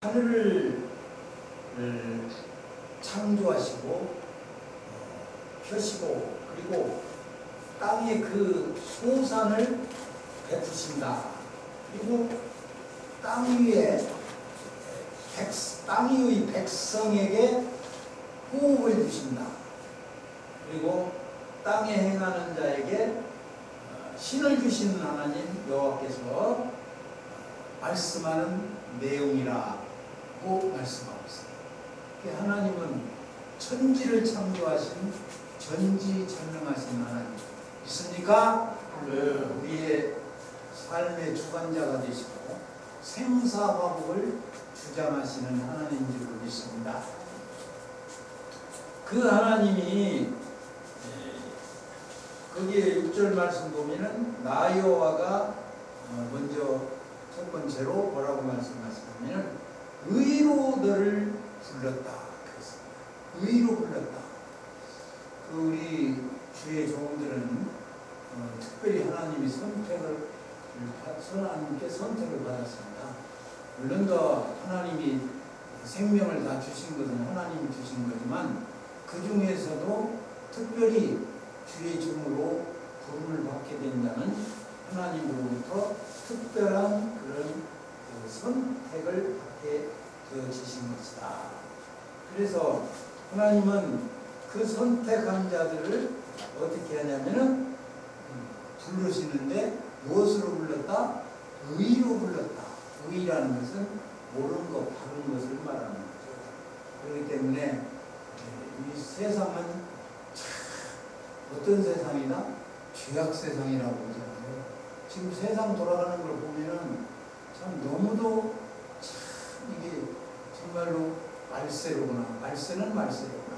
하늘을 창조하시고 펴시고 그리고 땅의 그 소산을 베푸신다. 그리고 땅 위의 백성에게 호흡을 주신다. 그리고 땅에 행하는 자에게 신을 주시는 하나님 여호와께서 말씀하는 내용이라고 말씀하고 있습니다. 하나님은 천지를 창조하신 전지전능하신 하나님 있습니까? 우리의 삶의 주관자가 되시고 생사화복을 주장하시는 하나님인 줄 믿습니다. 그 하나님이 거기에 6절 말씀 보면은 나 여호와가 먼저 첫 번째로 뭐라고 말씀하시냐면 의로 너를 불렀다. 그랬습니다. 의로 불렀다. 우리 주의 종들은 특별히 하나님이 하나님께 선택을 받았습니다. 물론 더 하나님이 생명을 다 주신 것은 하나님이 주신 거지만 그 중에서도 특별히 주의 종으로 부름을 받게 된 자는 하나님으로부터 특별한 그런 선택을 받게 되어지신 것이다. 그래서 하나님은 그 선택한 자들을 어떻게 하냐면은 부르시는데 무엇으로 불렀다? 의로 불렀다. 의라는 것은 옳은 것, 바른 것을 말하는 거죠. 그렇기 때문에 이 세상은 어떤 세상이다? 죄악 세상이라고 하잖아요. 지금 세상 돌아가는 걸 보면은 참 너무도 참 이게 정말로 말세로구나. 말세는 말세로구나.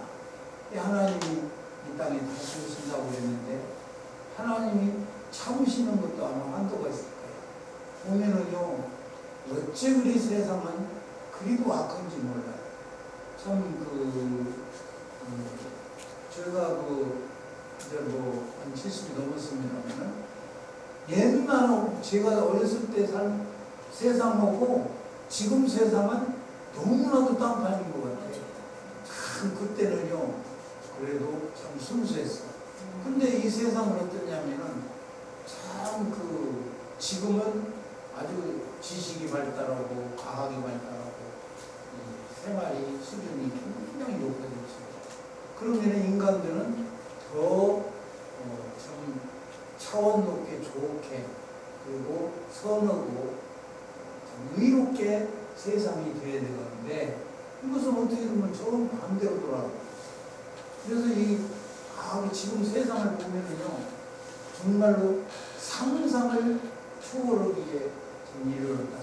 하나님이 이 땅에 다시 오신다고 그랬는데 하나님이 참으시는 것도 아마 한도가 있을 거예요. 보면은요, 어째 그리 세상은 그리도 악한지 몰라요. 참 제가 이제 한 70이 넘었습니다면은 옛날에 제가 어렸을 때 산 세상하고 지금 세상은 너무나도 딴판인 것 같아요. 참 그때는요, 그래도 참 순수했어요. 근데 이 세상은 어떠냐면은 참 지금은 아주 지식이 발달하고 과학이 발달하고 생활이 수준이 굉장히 높아졌어요. 그러면 인간들은 더 참 차원 높게 좋게 그리고 선하고 의롭게 세상이 되어야 되는데 이것은 어떻게 보면 정반대로 돌아가요. 그래서 이 과학이 지금 세상을 보면은요 정말로 상상을 초월하기에 이르렀다.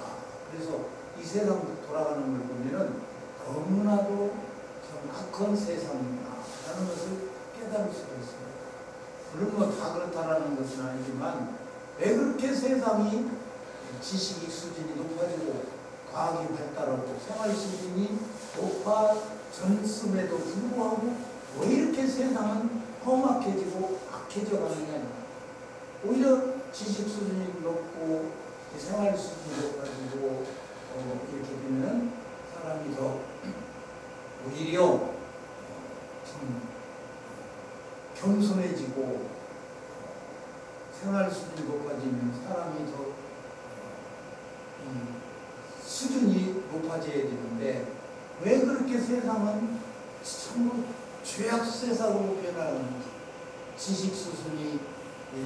그래서 이 세상 돌아가는 걸 보면은 너무나도 참 악한 세상이구나 라는 것을 깨달을 수가 있습니다. 물론 다 그렇다라는 것은 아니지만 왜 그렇게 세상이 지식 수준이 높아지고 과학이 발달하고 생활 수준이 높아졌음에도 불구하고 왜 이렇게 세상은 험악해지고 악해져 가느냐. 오히려 지식 수준이 높고 생활 수준이 높아지고 이렇게 되면 사람이 더 오히려 좀 겸손해지고 생활 수준이 높아지면 사람이 더 수준이 높아져야 되는데 왜 그렇게 세상은 참 죄악 세상으로 변하는지 지식 수준이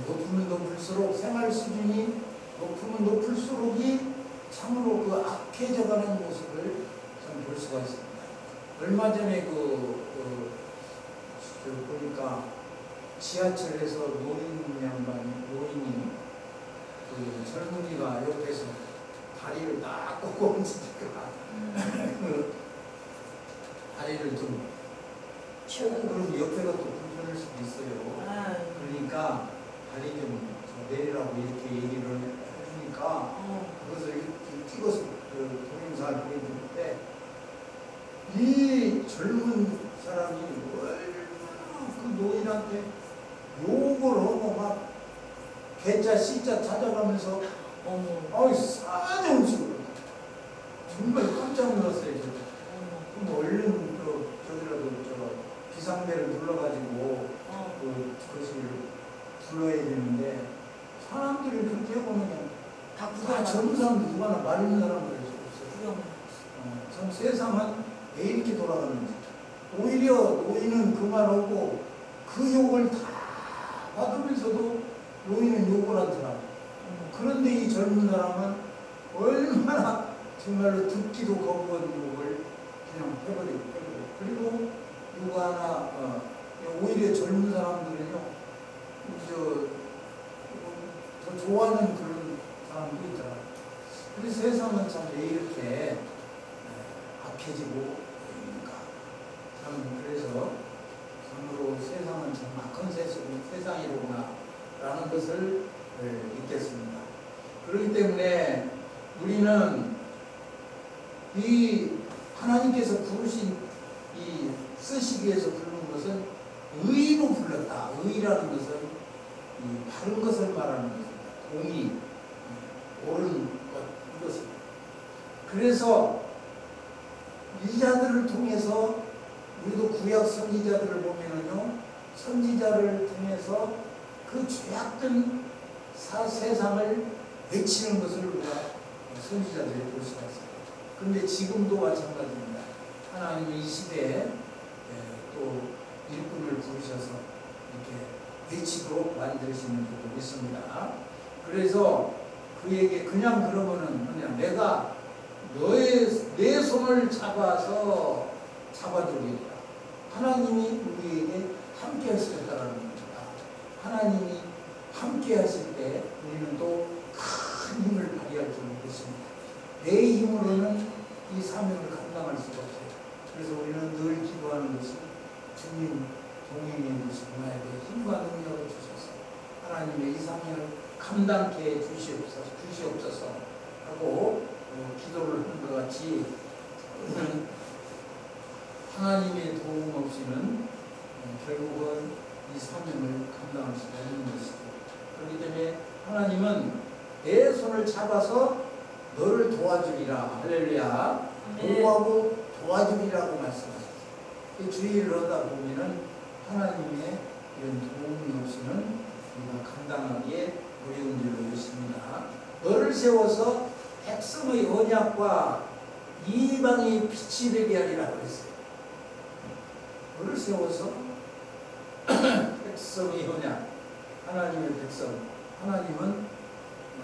높으면 높을수록 생활 수준이 높으면 높을수록이 참으로 악해져가는 모습을 참 볼 수가 있습니다. 얼마 전에 보니까 지하철에서 노인이 젊은이가 옆에서 다리를 딱 꺾고 앉으니까 다리를 좀 펴고 그러면 옆에가 또 불편할 수도 있어요. 그러니까 다리 좀 내리라고 이렇게 얘기를 해주니까 그것을 이렇게 찍어서 동영상을 보여주는데 이 젊은 사람이 그 노인한테 욕을 하고 막 개자 씨자 찾아가면서 아이 싸대는 식으로 정말 깜짝 놀랐어요. 그럼 얼른 저기라도 비상벨을 눌러가지고 그것을 불러야 되는데 사람들이 그렇게 해보면 다 젊은 사람도 누가나 마른 사람들이 없어요. 참 세상은 왜 이렇게 돌아가는지. 오히려 노인은 그 말하고 그 욕을 다 받으면서도 노인은 욕을 하더라. 그런데 이 젊은 사람은 얼마나 정말로 듣기도 거부한 욕을 그냥 해버리고 그리고 누가 하나 오히려 젊은 사람들은요 더 좋아하는 그런 사람도 있더라. 그래서 세상은 참 왜 이렇게 악해지고 그러니까 참 그래서 참으로 세상은 참 악한 세상이로구나 라는 것을 믿겠습니다. 그렇기 때문에 우리는 이 하나님께서 부르신 이 쓰시기 위해서 부르는 것은 의로 불렀다. 의라는 것은 이 바른 것을 말하는 것입니다. 공의, 옳은 것, 이것입니다. 그래서 이 자들을 통해서 우리도 구약 선지자들을 보면은요, 선지자를 통해서 그 죄악된 세상을 외치는 것을 우리가 선지자들이 볼 수가 있습니다. 그런데 지금도 마찬가지입니다. 하나님이 이 시대에 또 일꾼을 부르셔서 이렇게 외치도록 만드시는 줄로 믿습니다. 그래서 그에게 그냥 그러면은 그냥 내가 내 손을 잡아주리라. 하나님이 우리에게 함께 하시겠다라는 겁니다. 하나님이 함께 하실 때 우리는 또 큰 힘을 발휘할 줄 믿습니다. 내 힘으로는 이 사명을 감당할 수가 없어요. 그래서 우리는 늘 기도하는 것이 주님 동행해 주시고 나에게 힘과 능력을 주셔서 하나님의 이 사명을 감당케 주시옵소서 하고 기도를 하는 것 같이 우리는 하나님의 도움 없이는 결국은 이 사명을 감당할 수가 없는 것이고, 그렇기 때문에 하나님은 내 손을 잡아서 너를 도와주리라. 할렐루야. 보호하고 도와주리라고 말씀하셨어요. 주의를 하다 보면은 하나님의 이런 도움이 없이는 우리가 감당하기에 어려운 줄로 믿습니다. 너를 세워서 백성의 언약과 이방의 빛이 되게 하리라 그랬어요. 너를 세워서 백성의 언약, 하나님의 백성, 하나님은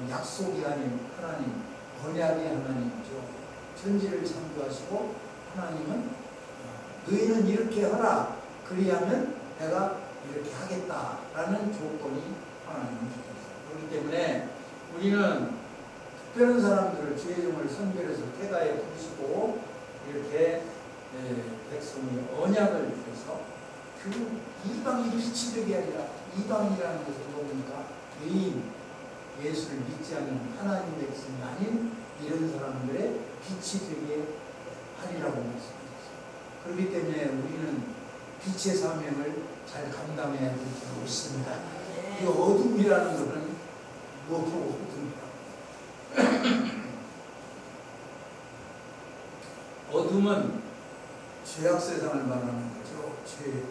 약속이 아닌 하나님, 언약의 하나님이죠. 천지를 창조하시고 하나님은 너희는 이렇게 하라. 그리하면 내가 이렇게 하겠다라는 조건이 하나님은 주셨어요. 그렇기 때문에 우리는 특별한 사람들을 주의 이름을 선별해서 태가에 부르시고 이렇게 백성의 언약을 주셔서 그 이방이 빛이 되게 하리라. 이방이라는 것을 뭡니까? 외인, 예수를 믿지 않는 하나님 백성이 아닌 이런 사람들의 빛이 되게 하리라고 말씀하셨어요. 그렇기 때문에 우리는 빛의 사명을 잘 감당해야 될 줄 믿습니다. 이 어둠이라는 것은 무엇보고 어둠이다. 어둠은 죄악 세상을 말하는 거죠. 죄,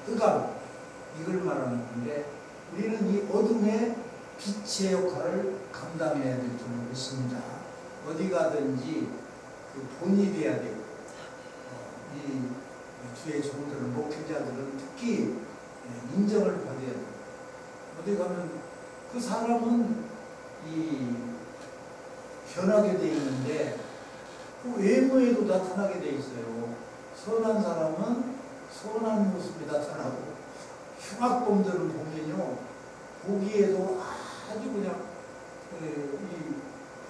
흑암, 이걸 말하는 건데 우리는 이 어둠의 빛의 역할을 감당해야 될 줄 믿습니다. 어디 가든지 그 본이 돼야 되고, 이 주의 종들은, 목회자들은 특히 인정을 받아야 돼요. 어디 가면 그 사람은 이 변하게 돼 있는데 그 외모에도 나타나게 돼 있어요. 선한 사람은 선한 모습이 나타나고 흉악범들을 보면요, 보기에도 아주 그냥 이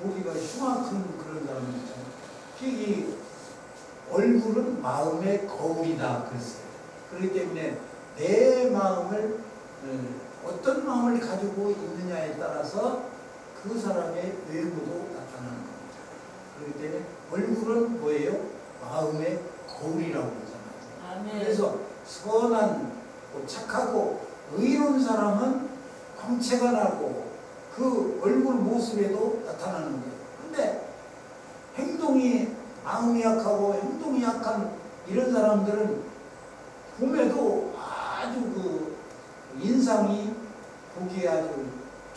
보기가 흉악한 그런 사람이 있잖아요. 이 얼굴은 마음의 거울이다 그랬어요. 그렇기 때문에 내 마음을 어떤 마음을 가지고 있느냐에 따라서 그 사람의 외모도 나타나는 겁니다. 그렇기 때문에 얼굴은 뭐예요? 마음의 거울이라고 그러잖아요. 그래서 선한, 착하고 의로운 사람은 광채가 나고 그 얼굴 모습에도 나타나는 거예요. 근데 행동이, 마음이 약하고 행동이 약한 이런 사람들은 봄에도 아주 그 인상이 보기에 아주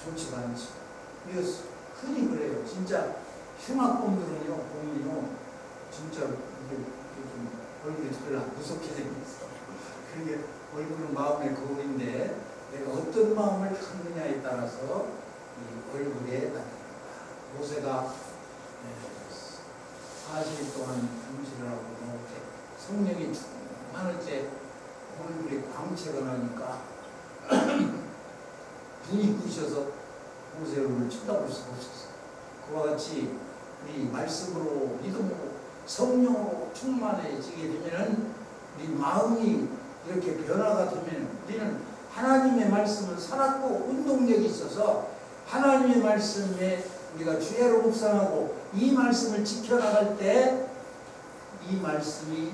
좋지가 않죠. 이거 흔히 그래요. 진짜 흉악범들은요, 보면요, 진짜 이게 좀 얼굴이 달라 무섭게 생겼어. 그게 얼굴은 마음의 거울인데 내가 어떤 마음을 갖느냐에 따라서 이 얼굴에 나타납니다. 모세가 40일 동안 금식을 하고 이렇게 성령이 충만할 때 얼굴에 광채가 나니까 눈이 부셔서 모세 얼굴을 쳐다볼 수가 없었어. 그와 같이 우리 말씀으로 믿음으로 성령으로 충만해지게 되면은 우리 마음이 이렇게 변화가 되면 우리는 하나님의 말씀은 살았고 운동력이 있어서 하나님의 말씀에 우리가 주야로 묵상하고 이 말씀을 지켜나갈 때 이 말씀이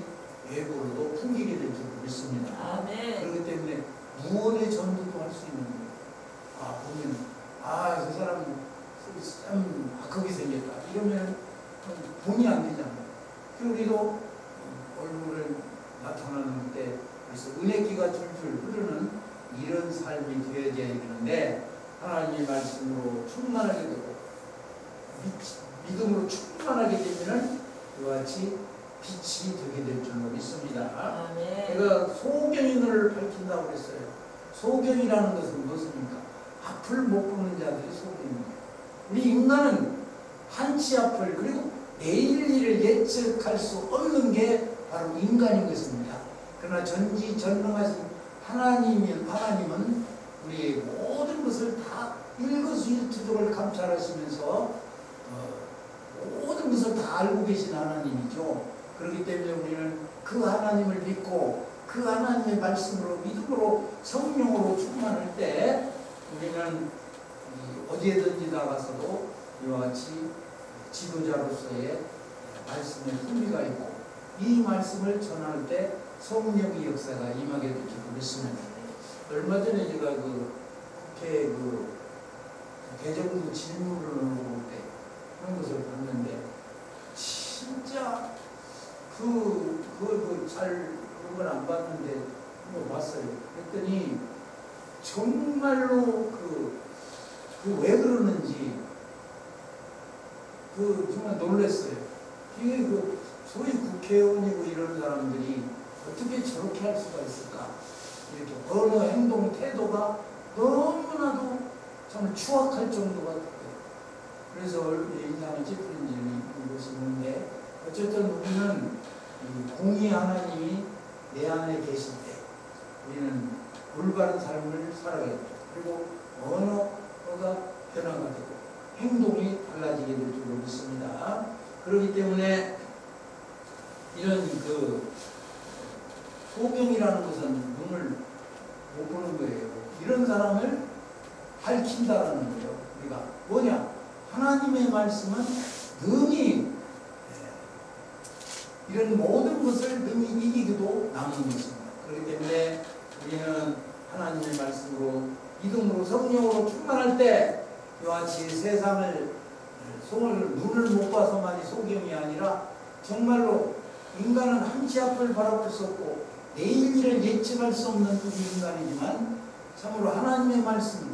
외부로도 풍기게 될 줄 믿습니다. 아멘. 그렇기 때문에 무언의 전도도 할 수 있는 거예요. 보면 저 사람은 참 악하게 생겼다 이러면 본이 안 되잖아요. 그리고 우리도 얼굴을 나타나는 때 그래서 은혜기가 줄줄 흐르는 이런 삶이 되어져야 되는데 하나님의 말씀으로 충만하게 되고 믿음으로 충만하게 되면 이와 같이 빛이 되게 될 줄로 믿습니다. 아멘. 제가 소경인을 밝힌다고 그랬어요. 소경이라는 것은 무엇입니까? 앞을 못 보는 자들이 소경입니다. 우리 인간은 한치 앞을 그리고 내일 일을 예측할 수 없는 게 바로 인간인 것입니다. 그러나 전지전능하신 하나님은 우리의 모든 것을 다 일거수일투족을 감찰하시면서 모든 것을 다 알고 계신 하나님이죠. 그렇기 때문에 우리는 그 하나님을 믿고 그 하나님의 말씀으로 믿음으로 성령으로 충만할 때 우리는 어디에든지 나가서도 이와 같이 지도자로서의 말씀의 흥미가 있고 이 말씀을 전할 때 성령의 역사가 임하게 될 줄 믿습니다. 얼마 전에 제가 국회 개정부 질문을 볼 때 그런 것을 봤는데 진짜 그런 걸 안 봤는데 그거 봤어요. 그랬더니 정말로 왜 그러는지 정말 놀랐어요. 이게 소위 국회의원이고 이런 사람들이 어떻게 저렇게 할 수가 있을까? 이렇게 언어, 행동, 태도가 너무나도 참 추악할 정도가 돼요. 그래서 인상을 찌푸린 것이 있는데 어쨌든 우리는 공의 하나님이 내 안에 계실 때 우리는 올바른 삶을 살아가겠죠. 그리고 언어가 변화가 되고 행동이 달라지게 될 줄로 믿습니다. 그렇기 때문에 이런 소경이라는 것은 눈을 못 보는 거예요. 이런 사람을 밝힌다라는 거예요. 우리가 뭐냐? 하나님의 말씀은 능히 이런 모든 것을 능히 이기기도 남는 것입니다. 그렇기 때문에 우리는 하나님의 말씀으로 믿음으로 성령으로 충만할 때 이와 같이 세상을 눈을 못 봐서만이 소경이 아니라 정말로 인간은 한치 앞을 바라볼 수 없고 내일 일을 예측할 수 없는 우리 인간이지만 참으로 하나님의 말씀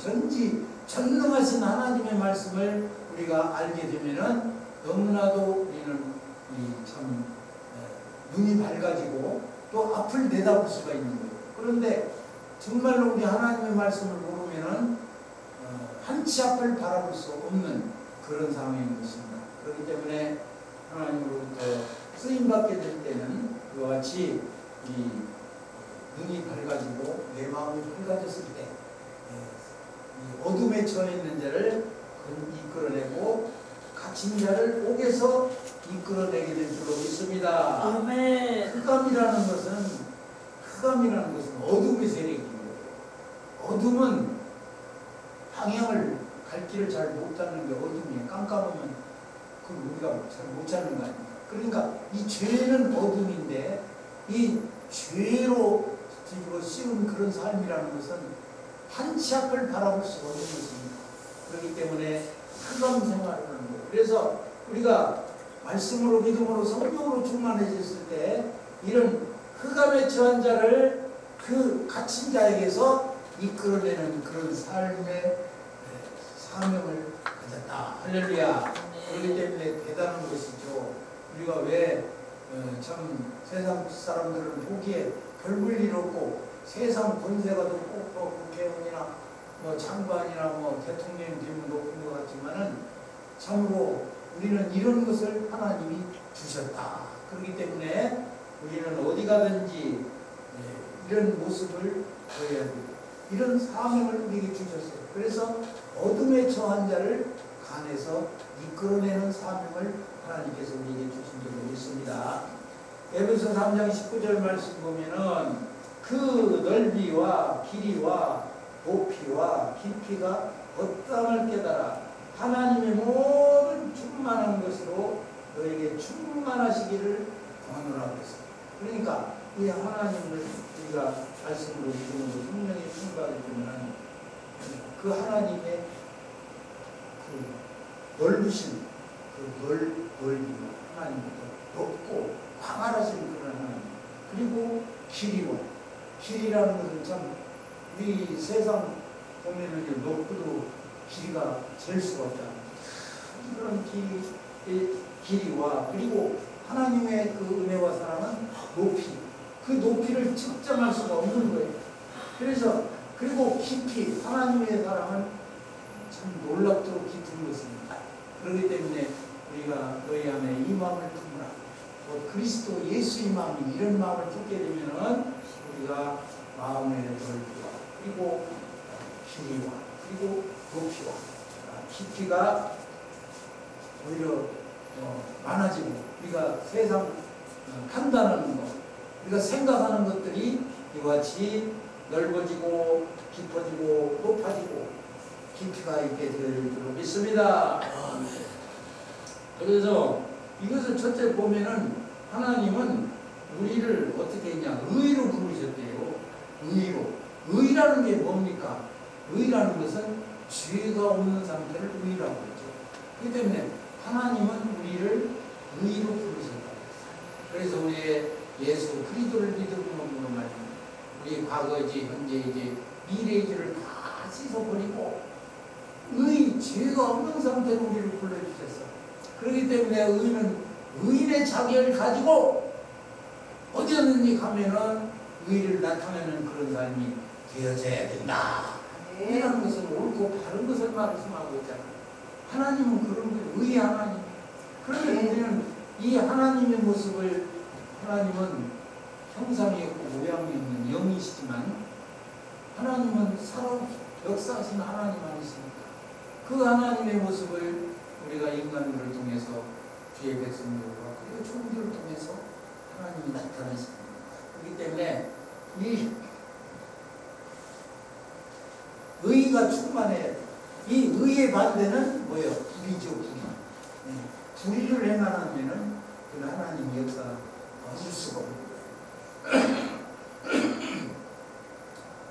전능하신 하나님의 말씀을 우리가 알게 되면은 너무나도 우리는 참 눈이 밝아지고 또 앞을 내다볼 수가 있는 거예요. 그런데 정말로 우리 하나님의 말씀을 모르면은 한치 앞을 바라볼 수 없는 그런 상황인 것입니다. 그렇기 때문에 하나님으로부터 쓰임받게 될 때는 이와 같이 눈이 밝아지고 내 마음이 밝아졌을 때 어둠에 처해 있는 자를 이끌어내고 갇힌 자를 옥에서 이끌어내게 될 줄로 믿습니다. 아멘. 흑암이라는 것은 어둠의 세력이에요. 어둠은 방향을 갈 길을 잘 못 찾는 게 어둠이에요. 깜깜하면 우리가 잘 못 찾는 거 아닙니까? 그러니까 이 죄는 어둠인데 이 죄로 뒤집어 씌운 그런 삶이라는 것은 한치 앞을 바라볼 수가 없는 것입니다. 그렇기 때문에 흑암 생활을 하는 거예요. 그래서 우리가 말씀으로 믿음으로 성령으로 충만해졌을 때 이런 흑암에 처한 자를 그 갇힌 자에게서 이끌어내는 그런 삶의 사명을 가졌다. 할렐루야. 그렇기 때문에 대단한 것이죠. 우리가 왜 참 세상 사람들은 보기에 별 볼 일 없고 세상 권세가 높고 국회의원이나 뭐 장관이나 뭐 대통령이 되면 높은 것 같지만은 참으로 우리는 이런 것을 하나님이 주셨다. 그렇기 때문에 우리는 어디 가든지 이런 모습을 보여야 돼요. 이런 사명을 우리에게 주셨어요. 그래서 어둠에 처한 자를 간에서 이끌어내는 사명을 하나님께서 우리에게 주신 적이 있습니다. 에베소 3장 19절 말씀 보면은 그 넓이와 길이와 높이와 깊이가 어떠함을 깨달아 하나님의 모든 충만한 것으로 너에게 충만하시기를 원하노라고 했습니다. 그러니까 이 하나님을 우리가 말씀으로 믿음으로 성령의 충만을 주면 그 하나님의 그 넓으신 그 넓이와 하나님부터 높고 광활하신 그런 하나님, 그리고 길이라는 것은 참 우리 세상 보면은 높고도 길이가 잴 수가 없다. 그런 길이와 그리고 하나님의 그 은혜와 사랑은 높이, 그 높이를 측정할 수가 없는 거예요. 그래서 그리고 깊이, 하나님의 사랑은 참 놀랍도록 깊은 것입니다. 그렇기 때문에 우리가 너희 안에 이 마음을 품으라. 그리스도 예수의 마음이 이런 마음을 품게 되면은 우리가 마음의 넓이와 그리고 길이와 그리고 높이와 깊이가 오히려 많아지고 우리가 세상 판단하는 것, 우리가 생각하는 것들이 이와 같이 넓어지고 깊어지고 높아지고 깊이가 있게 될 줄로 믿습니다. 그래서 이것을 첫째 보면은 하나님은 우리를 어떻게 했냐, 의로 부르셨대요. 의라는 게 뭡니까? 의라는 것은 죄가 없는 상태를 의라고 했죠. 그렇기 때문에 하나님은 우리를 의로 부르셨다. 그래서 우리의 예수 그리스도를 믿음으로 말이야. 우리 과거이지 현재이지 미래이지를 다 씻어버리고 죄가 없는 상태로 우리를 불러주셨어. 그렇기 때문에 의는 의인의 자격을 가지고 어디든지 가면은 의를 나타내는 그런 삶이 되어져야 된다. 의라는 것은 옳고 바른 것을 말씀하고 있잖아. 하나님은 그런 거예요. 의의 하나님. 그러면 우리는 이 하나님의 모습을, 하나님은 형상이 있고 모양이 있는 영이시지만 하나님은 살아 역사하신 하나님 아니십니까? 그 하나님의 모습을 우리가 인간들을 통해서 주의 백성들과 그리고 종들을 통해서 하나님이 나타나십니다. 그렇기 때문에 이 의가 충만해야 돼. 이 의의 반대는 뭐예요? 불이죠, 불이. 불의를 행하면은 그 하나님의 역사가 없을 수가 없는 거예요.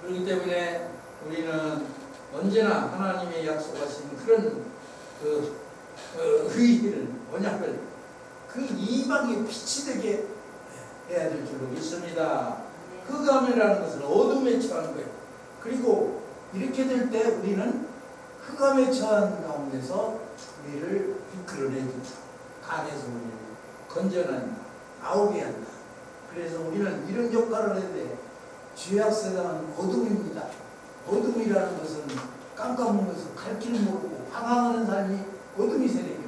그렇기 때문에 우리는 언제나 하나님의 약속하신 그런 의의를, 언약을 그 이방의 빛이 되게 해야 될 줄로 믿습니다. 흑암이라는 것은 어둠에 처한 거예요. 그리고 이렇게 될 때 우리는 흑암에 처한 가운데서 우리를 이끌어내주고 간에서 우리를 건져낸다, 나오게 한다. 그래서 우리는 이런 역할을 해야 돼. 죄악세상은 어둠입니다. 어둠이라는 것은 깜깜하면서 갈 길 모르고 방황하는 삶이 어둠이 세력이에요.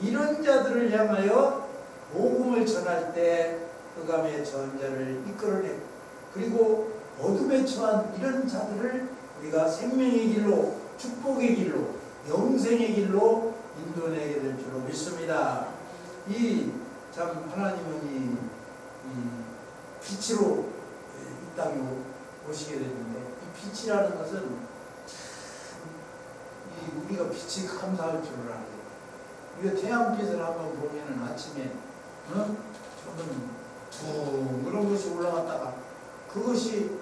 이런 자들을 향하여 복음을 전할 때 흑암에 처한 자를 이끌어내고, 그리고 어둠에 처한 이런 자들을 우리가 생명의 길로, 축복의 길로, 영생의 길로 인도내게 될 줄로 믿습니다. 참 하나님은 이 빛으로 이 땅에 오시게 되는데, 이 빛이라는 것은 우리가 빛이 감사할 줄을 알아요. 우리가 태양빛을 한번 보면은 아침에 조금 둥그런 것이 올라갔다가 그것이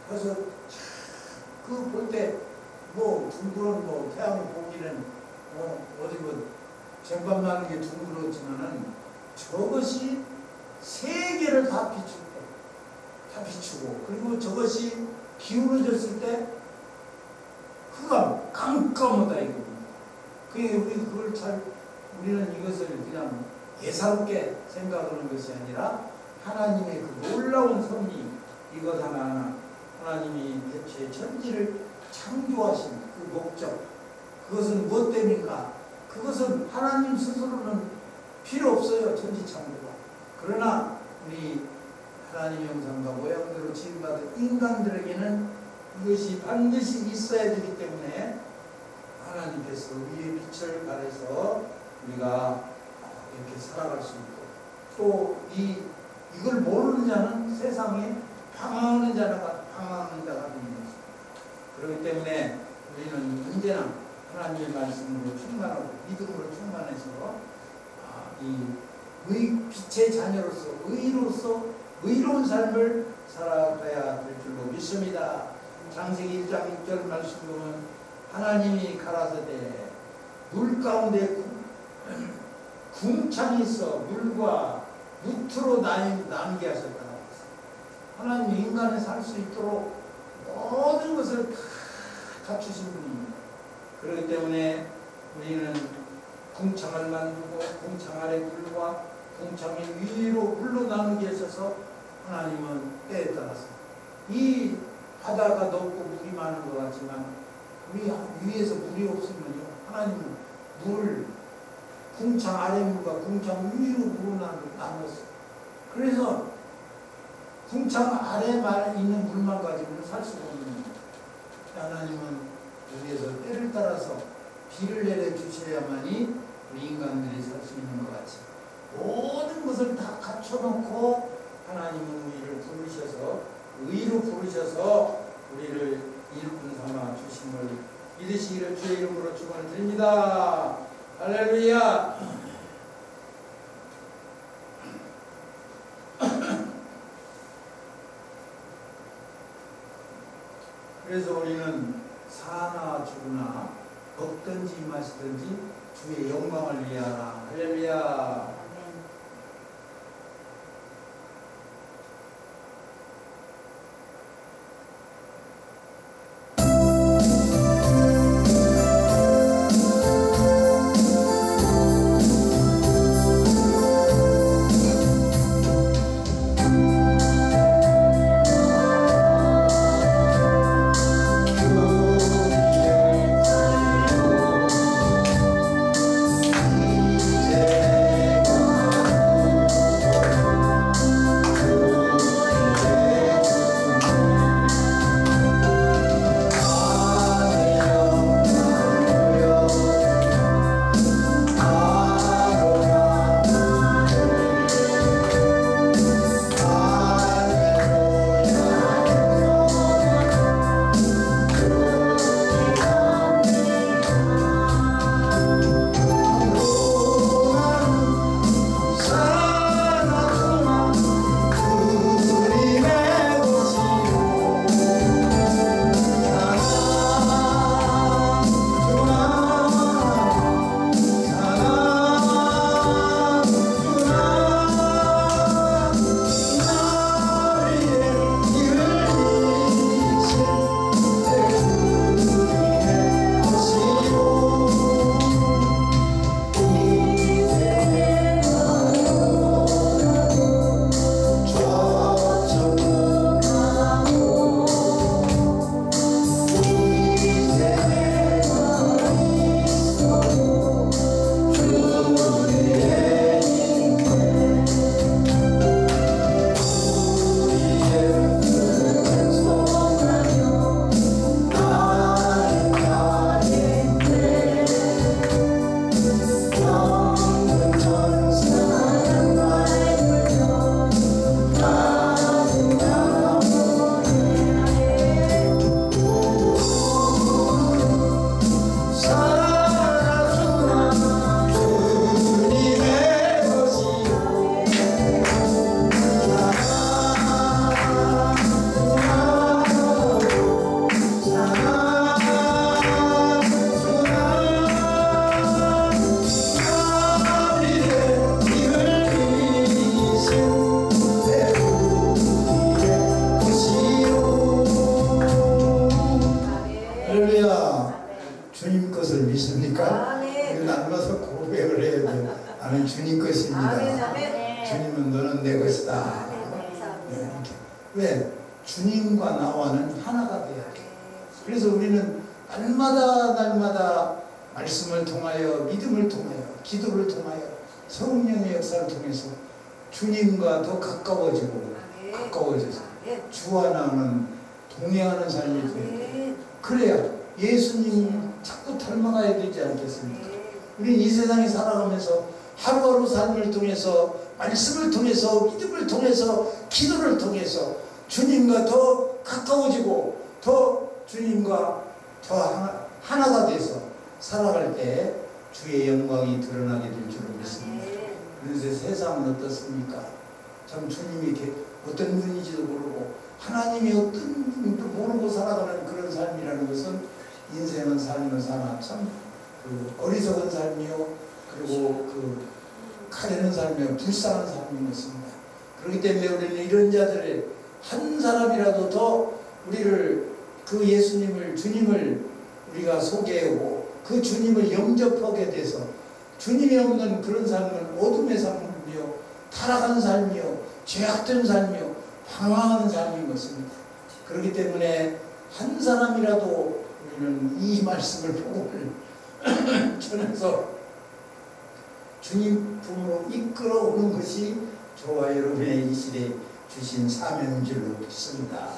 그래서 그 볼 때 뭐 둥그런 태양을 보기는 어디 쟁반 나는 게 둥그렇지만은 저것이 세계를 다 비출 때, 다 비추고, 그리고 저것이 기울어졌을 때 그가 깜깜하다 이겁니다. 우리는 이것을 그냥 예사롭게 생각하는 것이 아니라 하나님의 그 놀라운 섭리, 이것 하나하나 하나님이 대체 천지를 창조하신 그 목적, 그것은 무엇 때문인가? 그것은 하나님 스스로는 필요 없어요, 천지 창조가. 그러나 우리 하나님의 형상과 모양대로 지음받은 인간들에게는 이것이 반드시 있어야 되기 때문에 하나님께서 우리의 빛을 가려서 우리가 이렇게 살아갈 수 있고, 또 이걸 모르는 자는 세상에 방황하는 자가 됩니다. 그렇기 때문에 우리는 언제나 하나님의 말씀으로 충만하고 믿음으로 충만해서 이 빛의 자녀로서 의로운 삶을 살아가야 될 줄로 믿습니다. 창세기 1장 6절 말씀 보면 하나님이 가라사대 물 가운데 궁창이 있어 물과 무트로 나누게 하셨다. 하나님이 인간이 살 수 있도록 모든 것을 다 갖추신 분입니다. 그렇기 때문에 우리는 궁창을 만들고 궁창 아래 물과 궁창의 위로 물로 나누게 하셔서 하나님은 때에 따라서 이 바다가 높고 물이 많은 것 같지만 우리 위에서 물이 없으면요, 하나님은 물을 궁창 아래 물과 궁창 위로 물로 나눴어요. 그래서 궁창 아래 있는 물만 가지고는 살 수가 없는 거예요. 하나님은 여기에서 때를 따라서 비를 내려주셔야만이 우리 인간들이 살 수 있는 것 같이 모든 것을 다 갖춰놓고 하나님은 우리를 부르셔서 의로 부르셔서 우리를 일꾼 삼아 주심을 믿으시기를 주의 이름으로 축원드립니다. 할렐루야. 그래서 우리는 사나 죽으나 먹든지 마시든지 주의 영광을 위하라. 할렐루야. 이제 주님은 너는 내 것이다. 네. 왜? 주님과 나와는 하나가 돼야 돼. 그래서 우리는 날마다 말씀을 통하여, 믿음을 통하여, 기도를 통하여, 성령의 역사를 통해서 주님과 더 가까워져서 주와 나는 동행하는 삶이 돼야 돼. 그래야 예수님 자꾸 닮아가야 되지 않겠습니까? 우리는 이 세상에 살아가면서 하루하루 삶을 통해서, 말씀을 통해서, 믿음을 통해서, 기도를 통해서 주님과 더 가까워지고 더 주님과 더 하나가 돼서 살아갈 때 주의 영광이 드러나게 될 줄로 믿습니다. 그래서 세상은 어떻습니까? 참 주님이 어떤 분인지도 모르고 하나님이 어떤 분인지도 모르고 살아가는 그런 삶이라는 것은 인생은 삶을 사나 참 어리석은 삶이요, 그리고 가려는 삶이요, 불쌍한 삶인 것입니다. 그렇기 때문에 우리는 이런 자들의 한 사람이라도 더 우리를 그 예수님을, 주님을 우리가 소개하고 그 주님을 영접하게 돼서 주님이 없는 그런 삶은 어둠의 삶이며 타락한 삶이요, 죄악된 삶이요, 방황하는 삶인 것입니다. 그렇기 때문에 한 사람이라도 우리는 이 말씀을 복음을 전해서 주님 품으로 이끌어오는 것이 저와 여러분의 이 시대에 주신 사명인 줄로 믿습니다.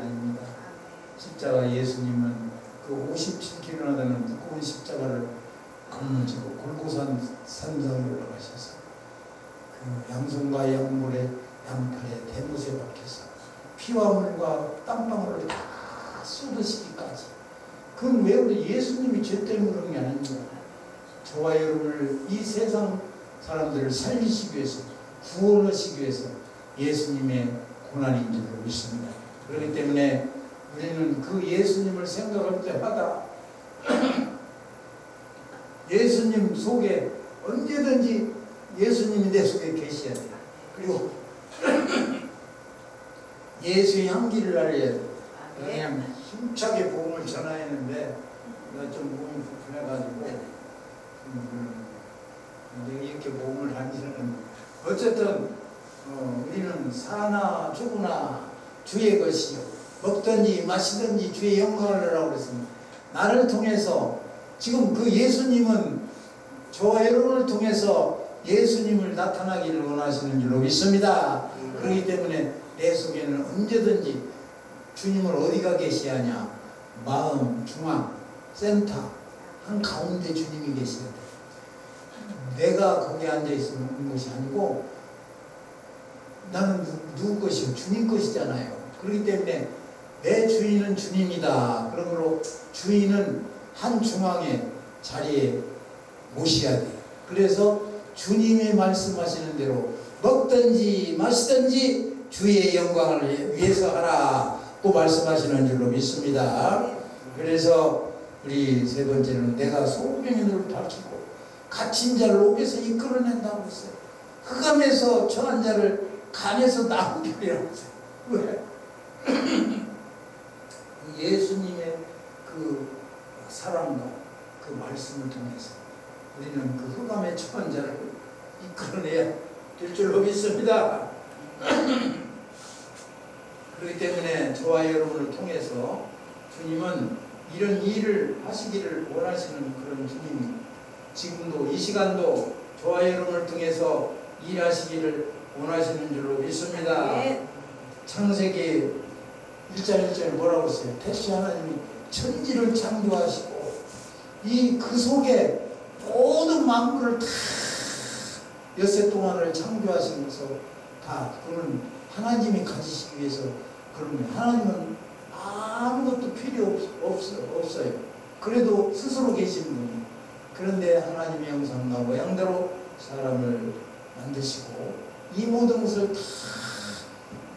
아닙니다. 십자가 예수님은 그 57kg나 되는 무거운 십자가를 짊어지고 골고산 산상에 올라가셔서 그 양손과 양볼에 양팔에 대못에 박혀서 피와 물과 땀방울을 다 쏟으시기까지. 그건 왜 우리 예수님이 죄 때문에 그런 게 아닙니다. 저와 여러분을 이 세상 사람들을 살리시기 위해서 구원하시기 위해서 예수님의 고난인 줄 믿습니다. 그렇기 때문에 우리는 그 예수님을 생각할 때마다 예수님 속에 언제든지 예수님이 내 속에 계셔야 돼요. 그리고 예수의 향기를 알려야 돼요. 그냥 힘차게 복음을 전해야 하는데 내가 좀 몸이 불편해가지고 이렇게 복음을 하기는 어쨌든 우리는 사나 죽으나 주의 것이요 먹든지 마시든지 주의 영광을 내라고 그랬습니다. 나를 통해서 지금 그 예수님은 저와 여러분을 통해서 예수님을 나타나기를 원하시는 줄로 믿습니다. 그렇기 때문에 내 속에는 언제든지 주님을 어디가 계셔야 하냐? 마음, 중앙, 센터 한가운데 주님이 계셔야 돼. 내가 거기 앉아있는 것이 아니고 나는 누구 것이요? 주님 것이잖아요. 그렇기 때문에 내 주인은 주님이다. 그러므로 주인은 한 중앙의 자리에 모셔야 돼. 그래서 주님이 말씀하시는 대로 먹든지 마시든지 주의 영광을 위해서 하라고 말씀하시는 줄로 믿습니다. 그래서 우리 세 번째는 내가 소금의 눈을 밝히고 갇힌 자를 옥에서 이끌어낸다고 했어요. 흑암에서 처한 자를 감에서 나온 별이라고 했어요. 왜? 예수님의 그 사랑과 그 말씀을 통해서 우리는 그 흑암에 처한 자를 이끌어내야 될 줄로 믿습니다. 그렇기 때문에 저와 여러분을 통해서 주님은 이런 일을 하시기를 원하시는 그런 주님입니다. 지금도 이 시간도 저와 여러분을 통해서 일하시기를 원하시는 줄로 믿습니다. 창세기 1장 1절에 뭐라고 했어요? 태시 하나님이 천지를 창조하시고 그 속에 모든 만물을 다 엿새 동안을 창조하신 것을 다 그는 하나님이 가지시기 위해서 그러면 하나님은 아무것도 필요 없어요. 그래도 스스로 계시는 분이에요. 그런데 하나님의 형상과 모양대로 사람을 만드시고 이 모든 것을 다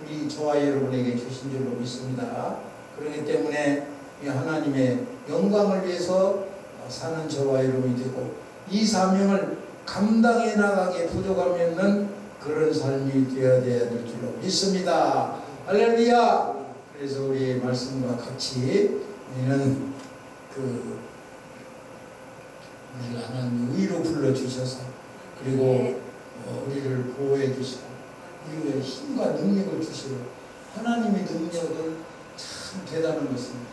우리 저와 여러분에게 주신 줄로 믿습니다. 그렇기 때문에 이 하나님의 영광을 위해서 사는 저와 여러분이 되고 이 사명을 감당해 나가기에 부족함이 없는 그런 삶이 되어야 될 줄로 믿습니다. 할렐루야. 그래서 우리 말씀과 같이 우리는 우리가 하나님 의로 불러주셔서 그리고 우리를 보호해 주시고 우리의 힘과 능력을 주시고 하나님의 능력은 참 대단한 것입니다.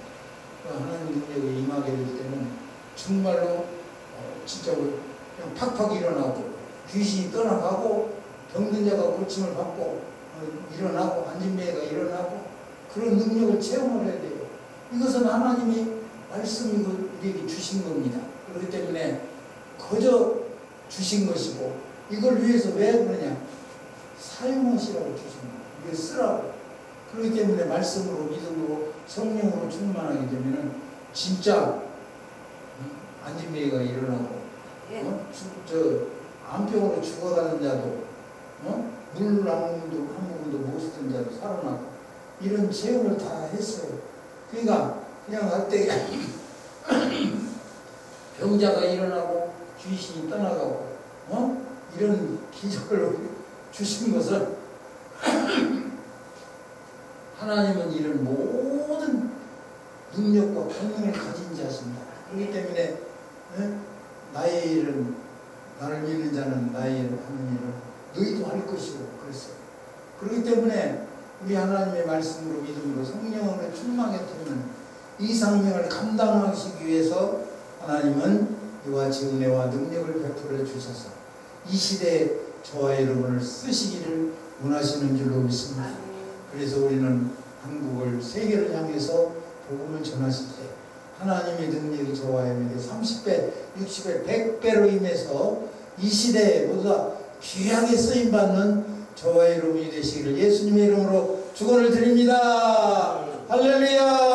하나님의 능력이 임하게 될 때는 정말로 진짜 그냥 팍팍 일어나고 귀신이 떠나가고 병든 자가 고침을 받고 일어나고 안진매가 일어나고 그런 능력을 체험을 해야 돼요. 이것은 하나님이 말씀이 우리에게 주신 겁니다. 그렇기 때문에 거저 주신 것이고 이걸 위해서 왜 그러냐? 사용하시라고 주신 거예요. 이걸 쓰라고. 그렇기 때문에 말씀으로 믿음으로 성령으로 충만하게 되면은 진짜 안진매가 일어나고 암병으로 죽어가는 자도 물 한 모금도 못 쓰던 자도 살아나고 이런 체험을 다 했어요. 그러니까 그냥 할 때 병자가 일어나고 귀신이 떠나가고 이런 기적을 주신 것은 하나님은 이런 모든 능력과 권능을 가진 자십니다. 그렇기 때문에 나의 일은 나를 믿는 자는 나의 일을 하는 일을 너희도 할 것이고 그랬어요. 그렇기 때문에 우리 하나님의 말씀으로 믿음으로 성령으로 충만했다면 이 사명을 감당하시기 위해서 하나님은 이와 같이 은혜와 능력을 베풀어 주셔서 이 시대에 저와 여러분을 쓰시기를 원하시는 줄로 믿습니다. 그래서 우리는 한국을 세계를 향해서 복음을 전하실 때 하나님의 능력이 저와 여러분에게 30배, 60배, 100배로 임해서 이 시대에 모두 다 귀하게 쓰임받는 저와 여러분이 되시기를 예수님의 이름으로 축원을 드립니다. 할렐루야.